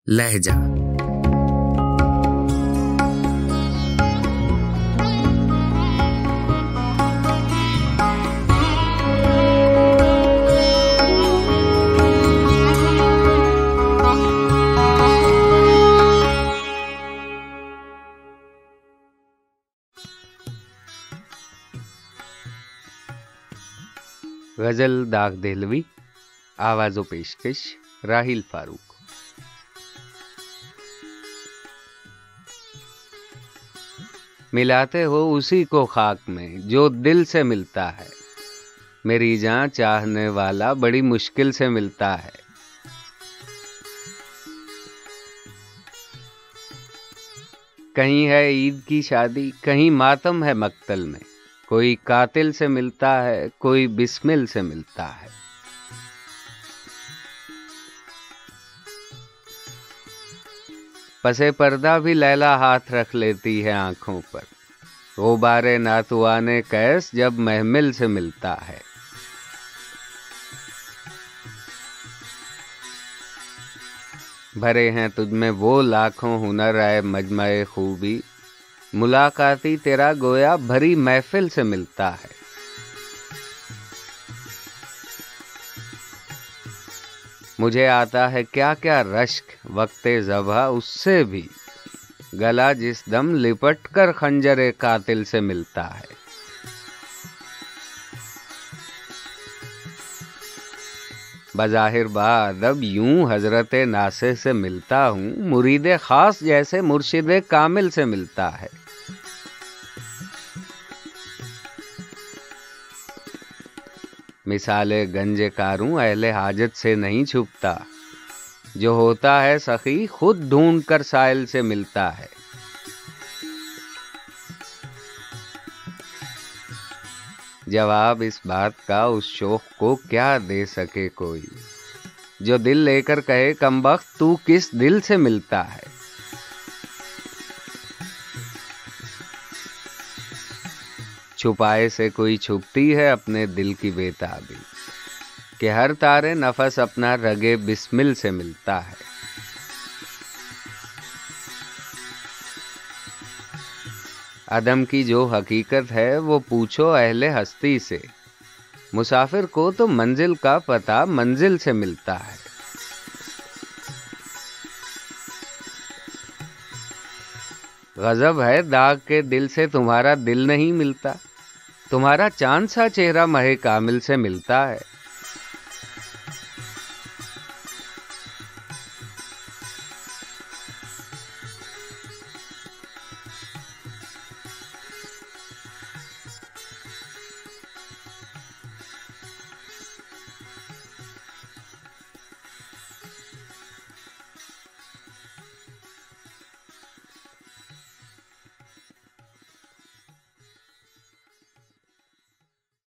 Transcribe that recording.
लहजा। गजल दाग देहलवी, आवाज़ो पेशकश राहिल फारूक। मिलाते हो उसी को खाक में जो दिल से मिलता है, मेरी जान चाहने वाला बड़ी मुश्किल से मिलता है। कहीं है ईद की शादी, कहीं मातम है मक्तल में, कोई कातिल से मिलता है, कोई बिस्मिल से मिलता है। पसे पर्दा भी लैला हाथ रख लेती है आंखों पर, वो बारे नातुआने कैस जब महमिल से मिलता है। भरे हैं तुझ में वो लाखों हुनर आए मजमए खूबी, मुलाकाती तेरा गोया भरी महफिल से मिलता है। मुझे आता है क्या क्या रश्क वक्ते ज़बा उससे भी, गला जिस दम लिपट कर खंजरे कातिल से मिलता है। बज़ाहिर बाअदब यूं हजरते नासे से मिलता हूँ, मुरीदे खास जैसे मुर्शिदे कामिल से मिलता है। मिसाले गंजे कारूं अहले हाजत से नहीं छुपता, जो होता है सखी खुद ढूंढ कर साइल से मिलता है। जवाब इस बात का उस शोख को क्या दे सके कोई, जो दिल लेकर कहे कमबख्त तू किस दिल से मिलता है। छुपाए से कोई छुपती है अपने दिल की बेताबी, कि हर तारे नफस अपना रगे बिस्मिल से मिलता है। अदम की जो हकीकत है वो पूछो अहले हस्ती से, मुसाफिर को तो मंजिल का पता मंजिल से मिलता है। गजब है दाग के दिल से तुम्हारा दिल नहीं मिलता, तुम्हारा चांद सा चेहरा महे कामिल से मिलता है।